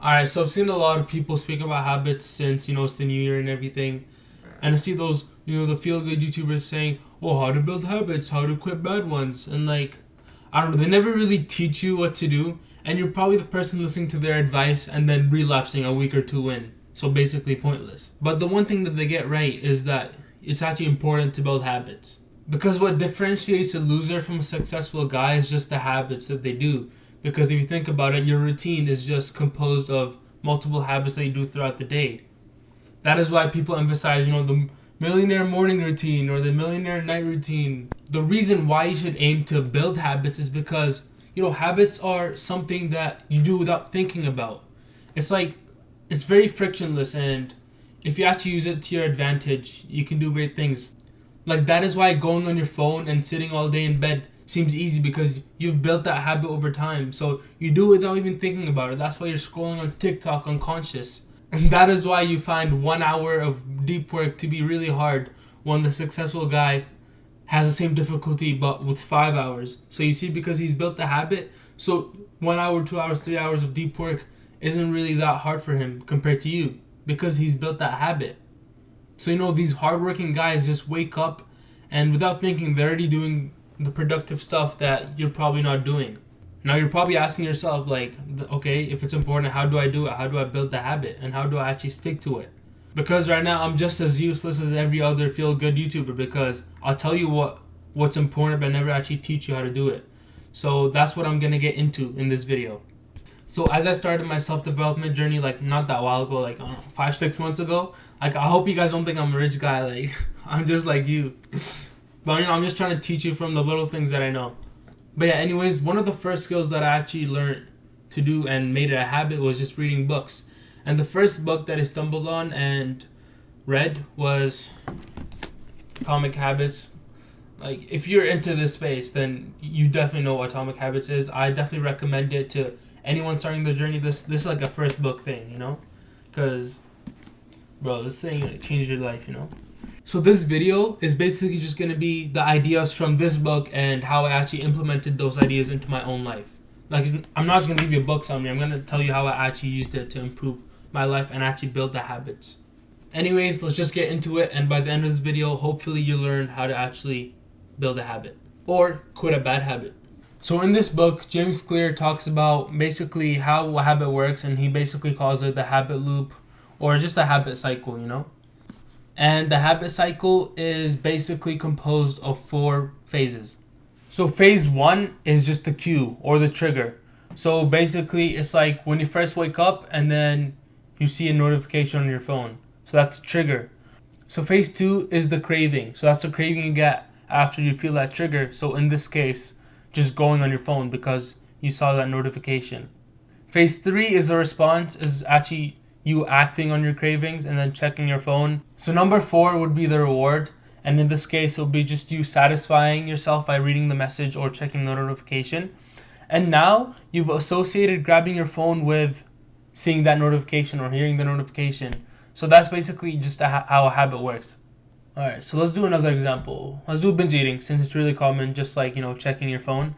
Alright, so I've seen a lot of people speak about habits since, it's the new year and everything. And I see those, the feel good YouTubers saying, oh, how to build habits, how to quit bad ones. And like, I don't know, they never really teach you what to do. And you're probably the person listening to their advice and then relapsing a week or two in. So basically pointless. But the one thing that they get right is that it's actually important to build habits. Because what differentiates a loser from a successful guy is just the habits that they do. Because if you think about it, your routine is just composed of multiple habits that you do throughout the day. That is why people emphasize, the millionaire morning routine or the millionaire night routine. The reason why you should aim to build habits is because, habits are something that you do without thinking about. It's like, it's very frictionless, and if you actually use it to your advantage, you can do great things. Like, that is why going on your phone and sitting all day in bed seems easy, because you've built that habit over time. So you do it without even thinking about it. That's why you're scrolling on TikTok unconscious. And that is why you find 1 hour of deep work to be really hard when the successful guy has the same difficulty but with 5 hours. So you see, because he's built the habit, so 1 hour, 2 hours, 3 hours of deep work isn't really that hard for him compared to you, because he's built that habit. So these hardworking guys just wake up and without thinking, they're already doing the productive stuff that you're probably not doing. Now you're probably asking yourself, like, okay, if it's important, how do I do it? How do I build the habit? And how do I actually stick to it? Because right now I'm just as useless as every other feel-good YouTuber, because I'll tell you what's important but never actually teach you how to do it. So that's what I'm going to get into in this video. So as I started my self-development journey, like not that while ago, like 5-6 months ago, like I hope you guys don't think I'm a rich guy, like I'm just like you. But I'm just trying to teach you from the little things that I know. But yeah, anyways, one of the first skills that I actually learned to do and made it a habit was just reading books. And the first book that I stumbled on and read was Atomic Habits. Like, if you're into this space, then you definitely know what Atomic Habits is. I definitely recommend it to anyone starting their journey. This is like a first book thing, because, bro, this thing changed your life, So this video is basically just going to be the ideas from this book and how I actually implemented those ideas into my own life. Like, I'm not just going to give you a book summary. I'm going to tell you how I actually used it to improve my life and actually build the habits. Anyways, let's just get into it. And by the end of this video, hopefully you learn how to actually build a habit or quit a bad habit. So in this book, James Clear talks about basically how a habit works, and he basically calls it the habit loop or just a habit cycle, And the habit cycle is basically composed of 4 phases. So phase 1 is just the cue or the trigger. So basically it's like when you first wake up and then you see a notification on your phone. So that's the trigger. So phase 2 is the craving. So that's the craving you get after you feel that trigger. So in this case, just going on your phone because you saw that notification. Phase 3 is the response, is actually you acting on your cravings and then checking your phone. So number 4 would be the reward, and in this case it will be just you satisfying yourself by reading the message or checking the notification. And now you've associated grabbing your phone with seeing that notification or hearing the notification. So that's basically just how a habit works. Alright, so let's do another example. Let's do binge eating, since it's really common, just like checking your phone.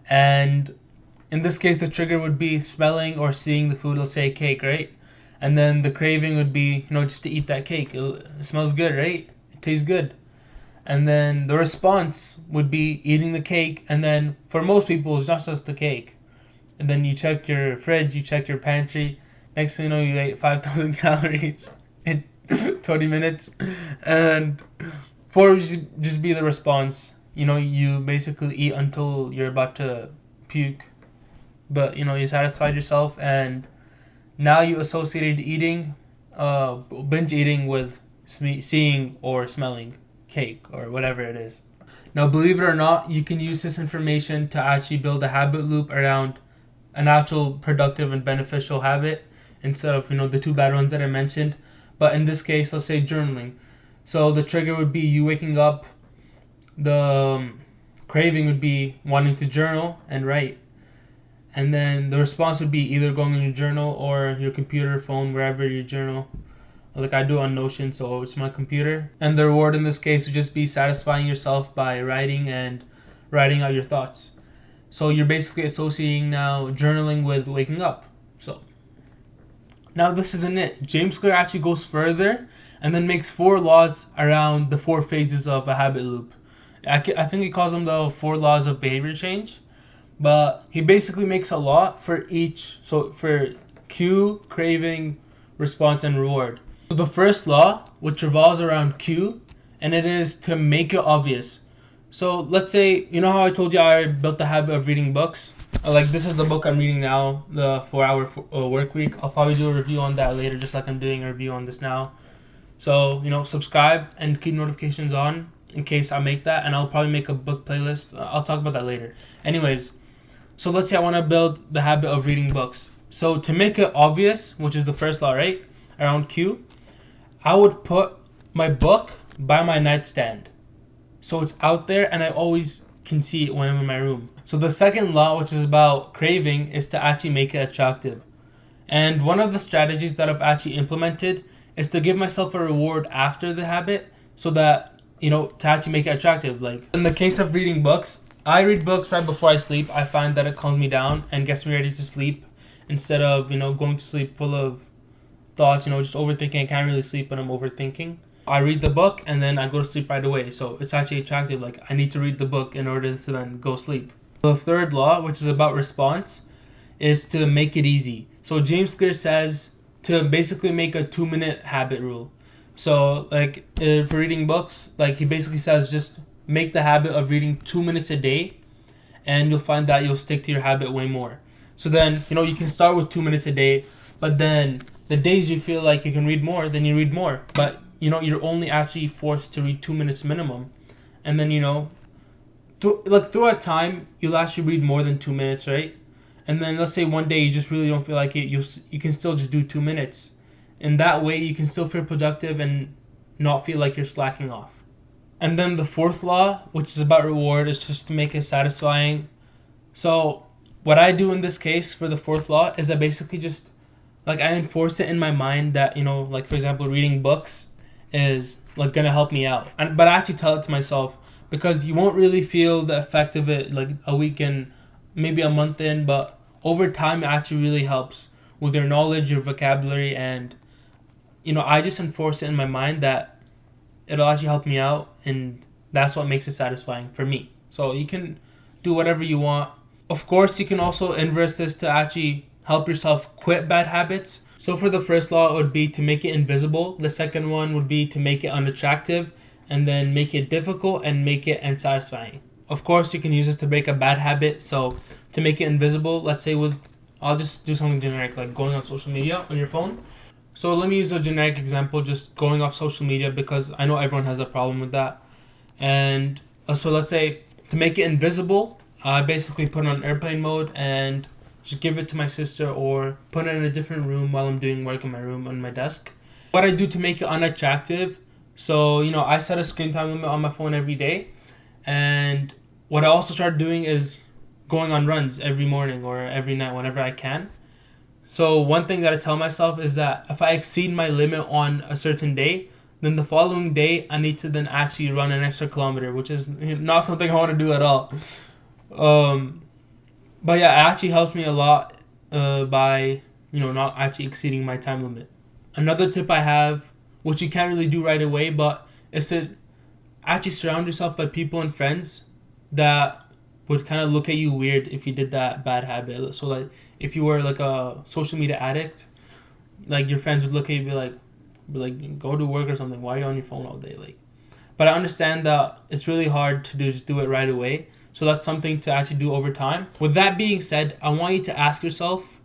And in this case the trigger would be smelling or seeing the food, let's say cake, right? And then the craving would be, just to eat that cake. It smells good, right? It tastes good. And then the response would be eating the cake. And then for most people, it's not just the cake. And then you check your fridge, you check your pantry. Next thing you know, you ate 5,000 calories in 20 minutes. And 4 would just be the response. You basically eat until you're about to puke. But, you satisfied yourself, and now you associated eating, binge eating with seeing or smelling cake or whatever it is. Now, believe it or not, you can use this information to actually build a habit loop around an actual productive and beneficial habit instead of, the 2 bad ones that I mentioned. But in this case, let's say journaling. So the trigger would be you waking up. The craving would be wanting to journal and write. And then the response would be either going on your journal or your computer, phone, wherever you journal. Like I do on Notion, so it's my computer. And the reward in this case would just be satisfying yourself by writing out your thoughts. So you're basically associating now journaling with waking up. So Now this isn't it. James Clear actually goes further and then makes 4 laws around the 4 phases of a habit loop. I think he calls them the 4 laws of behavior change. But he basically makes a law for each. So for cue, craving, response, and reward. So the first law, which revolves around cue, and it is to make it obvious. So let's say, you know how I told you I built the habit of reading books? Like this is the book I'm reading now, the 4-hour work week. I'll probably do a review on that later, just like I'm doing a review on this now. So, subscribe and keep notifications on in case I make that. And I'll probably make a book playlist. I'll talk about that later. Anyways, so let's say I want to build the habit of reading books. So to make it obvious, which is the first law, right? Around cue, I would put my book by my nightstand. So it's out there and I always can see it when I'm in my room. So the second law, which is about craving, is to actually make it attractive. And one of the strategies that I've actually implemented is to give myself a reward after the habit so that, to actually make it attractive. Like in the case of reading books, I read books right before I sleep. I find that it calms me down and gets me ready to sleep instead of, going to sleep full of thoughts, just overthinking. I can't really sleep when I'm overthinking. I read the book and then I go to sleep right away. So it's actually attractive. Like I need to read the book in order to then go sleep. The third law, which is about response, is to make it easy. So James Clear says to basically make a 2-minute habit rule. So like for reading books, like he basically says just make the habit of reading 2 minutes a day and you'll find that you'll stick to your habit way more. So then, you can start with 2 minutes a day, but then the days you feel like you can read more, then you read more. But, you're only actually forced to read 2 minutes minimum. And then, throughout time, you'll actually read more than 2 minutes, right? And then let's say one day you just really don't feel like it, you can still just do 2 minutes. And that way you can still feel productive and not feel like you're slacking off. And then the fourth law, which is about reward, is just to make it satisfying. So what I do in this case for the fourth law is I basically just, I enforce it in my mind that, like for example, reading books is going to help me out. But I actually tell it to myself because you won't really feel the effect of it like a week in, maybe a month in, but over time it actually really helps with your knowledge, your vocabulary, and, I just enforce it in my mind that it'll actually help me out, and that's what makes it satisfying for me. So you can do whatever you want. Of course, you can also inverse this to actually help yourself quit bad habits. So for the first law, it would be to make it invisible. The second one would be to make it unattractive, and then make it difficult and make it unsatisfying. Of course, you can use this to break a bad habit. So to make it invisible, let's say I'll just do something generic, like going on social media on your phone. So let me use a generic example, just going off social media, because I know everyone has a problem with that. And so let's say to make it invisible, I basically put it on airplane mode and just give it to my sister or put it in a different room while I'm doing work in my room on my desk. What I do to make it unattractive, so, I set a screen time limit on my phone every day. And what I also started doing is going on runs every morning or every night whenever I can. So one thing that I tell myself is that if I exceed my limit on a certain day, then the following day I need to then actually run an extra kilometer, which is not something I want to do at all. But yeah, it actually helps me a lot by, not actually exceeding my time limit. Another tip I have, which you can't really do right away, but is to actually surround yourself by people and friends that would kind of look at you weird if you did that bad habit. So like if you were like a social media addict, like your friends would look at you and be like go to work or something. Why are you on your phone all day? But I understand that it's really hard to do it right away. So that's something to actually do over time. With that being said, I want you to ask yourself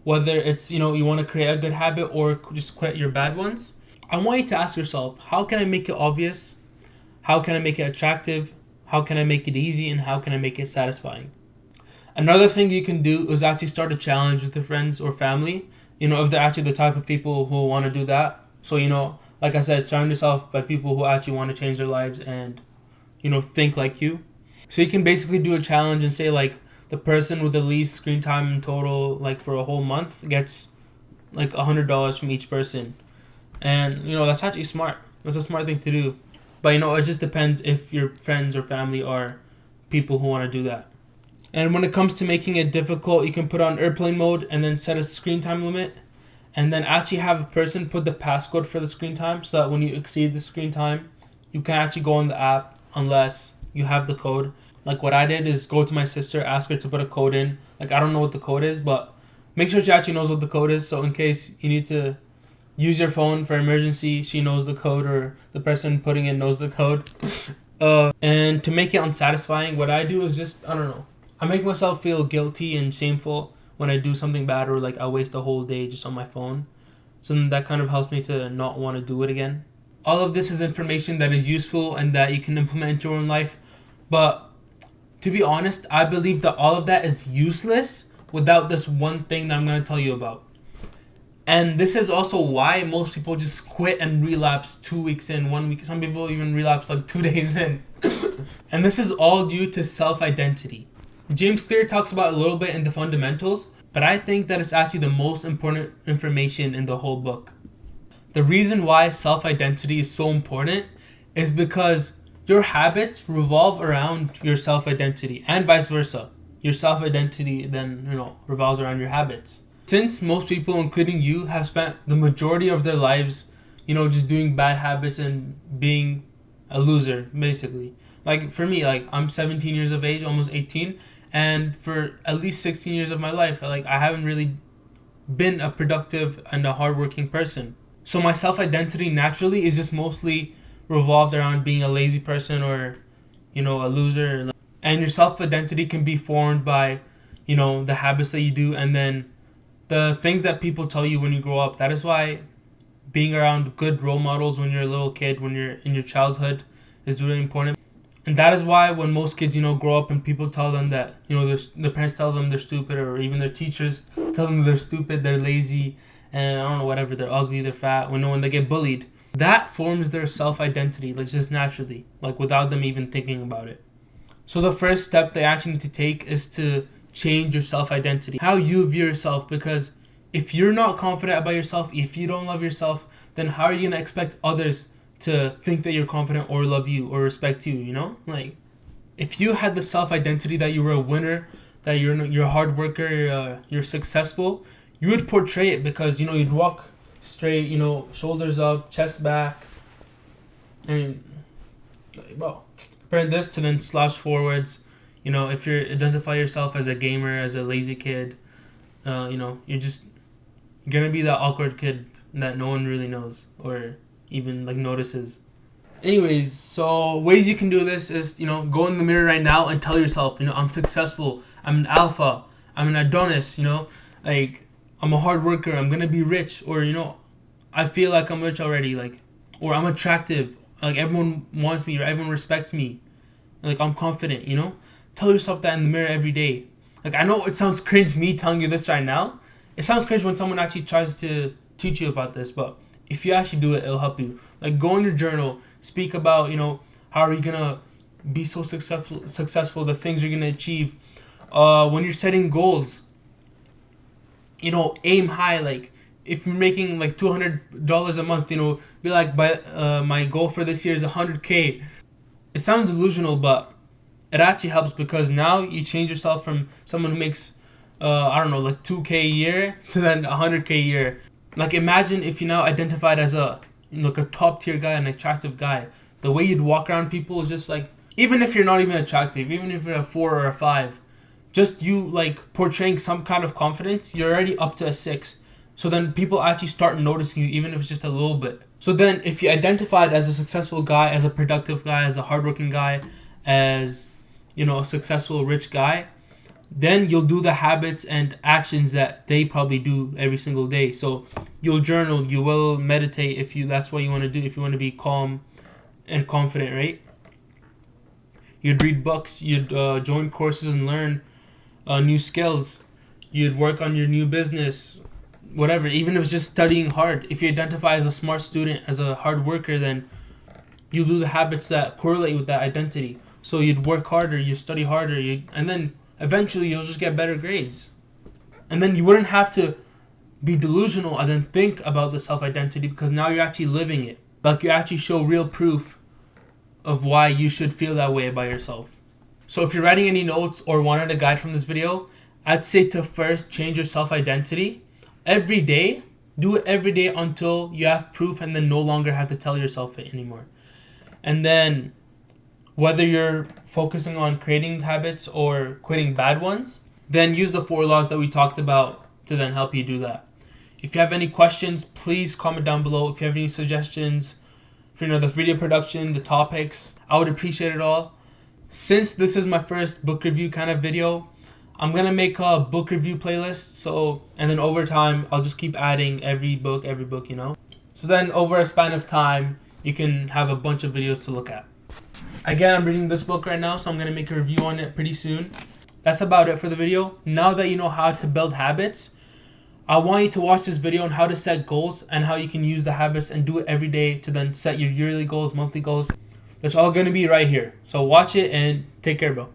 whether it's, you want to create a good habit or just quit your bad ones. I want you to ask yourself, how can I make it obvious? How can I make it attractive? How can I make it easy? And how can I make it satisfying? Another thing you can do is actually start a challenge with your friends or family, if they're actually the type of people who want to do that. So, like I said, surround yourself by people who actually want to change their lives and, think like you. So you can basically do a challenge and say like the person with the least screen time in total, like for a whole month, gets like $100 from each person. And, that's actually smart. That's a smart thing to do. But, it just depends if your friends or family are people who want to do that. And when it comes to making it difficult, you can put on airplane mode and then set a screen time limit. and then actually have a person put the passcode for the screen time so that when you exceed the screen time, you can actually go on the app unless you have the code. Like what I did is go to my sister, ask her to put a code in. Like I don't know what the code is, but make sure she actually knows what the code is. So in case you need to use your phone for emergency, she knows the code, or the person putting in knows the code. And to make it unsatisfying, what I do is just, I don't know, I make myself feel guilty and shameful when I do something bad, or like I waste a whole day just on my phone. So then that kind of helps me to not want to do it again. All of this is information that is useful and that you can implement into your own life. But to be honest, I believe that all of that is useless without this one thing that I'm going to tell you about. And this is also why most people just quit and relapse 2 weeks in, 1 week. Some people even relapse like 2 days in. And this is all due to self-identity. James Clear talks about a little bit in the fundamentals, but I think that it's actually the most important information in the whole book. The reason why self-identity is so important is because your habits revolve around your self-identity, and vice versa. Your self-identity then, revolves around your habits. Since most people, including you, have spent the majority of their lives, just doing bad habits and being a loser, basically. Like for me, like I'm 17 years of age, almost 18, and for at least 16 years of my life, like I haven't really been a productive and a hardworking person. So my self-identity naturally is just mostly revolved around being a lazy person or, a loser. And your self-identity can be formed by, the habits that you do and then the things that people tell you when you grow up. That is why being around good role models when you're a little kid, when you're in your childhood, is really important. And that is why when most kids, grow up and people tell them that, their parents tell them they're stupid, or even their teachers tell them they're stupid, they're lazy, and I don't know, whatever, they're ugly, they're fat, when they get bullied. That forms their self-identity, like just naturally, like without them even thinking about it. So the first step they actually need to take is to change your self-identity, how you view yourself, because if you're not confident about yourself, if you don't love yourself, then how are you going to expect others to think that you're confident or love you or respect you, Like, if you had the self-identity that you were a winner, that you're a hard worker, you're successful, you would portray it because, you'd walk straight, shoulders up, chest back, and, bro, comparing this to then slouch forwards, if you identify yourself as a gamer, as a lazy kid, you're just gonna be that awkward kid that no one really knows or even like notices. Anyways, so ways you can do this is, go in the mirror right now and tell yourself, I'm successful, I'm an alpha, I'm an Adonis, like I'm a hard worker, I'm gonna be rich, or I feel like I'm rich already, like, or I'm attractive, like everyone wants me or everyone respects me, like I'm confident, Tell yourself that in the mirror every day. Like I know it sounds cringe me telling you this right now. It sounds cringe when someone actually tries to teach you about this, but if you actually do it, it'll help you. Like go in your journal, speak about, how are you gonna be so successful, the things you're gonna achieve. When you're setting goals, aim high. Like if you're making like $200 a month, be like, my goal for this year is 100K. It sounds delusional, but it actually helps because now you change yourself from someone who makes, like 2K a year to then 100K a year. Like imagine if you now identified as a top tier guy, an attractive guy. The way you'd walk around people is just like, even if you're not even attractive, even if you're a 4 or a 5, just you like portraying some kind of confidence, you're already up to a 6. So then people actually start noticing you, even if it's just a little bit. So then if you identified as a successful guy, as a productive guy, as a hardworking guy, as, a successful rich guy, then you'll do the habits and actions that they probably do every single day. So you'll journal, you will meditate if that's what you want to do, if you want to be calm and confident, right? You'd read books, you'd join courses and learn new skills. You'd work on your new business, whatever, even if it's just studying hard. If you identify as a smart student, as a hard worker, then you do the habits that correlate with that identity. So you'd work harder, you study harder, and then eventually you'll just get better grades. And then you wouldn't have to be delusional and then think about the self-identity because now you're actually living it. Like you actually show real proof of why you should feel that way about yourself. So if you're writing any notes or wanted a guide from this video, I'd say to first change your self-identity. Every day, Do it every day until you have proof and then no longer have to tell yourself it anymore. And then whether you're focusing on creating habits or quitting bad ones, then use the 4 laws that we talked about to then help you do that. If you have any questions, please comment down below. If you have any suggestions for the video production, the topics, I would appreciate it all. Since this is my first book review kind of video, I'm gonna make a book review playlist. And then over time, I'll just keep adding every book. So then over a span of time, you can have a bunch of videos to look at. Again, I'm reading this book right now, so I'm gonna make a review on it pretty soon. That's about it for the video. Now that you know how to build habits, I want you to watch this video on how to set goals and how you can use the habits and do it every day to then set your yearly goals, monthly goals. That's all gonna be right here. So watch it and take care, bro.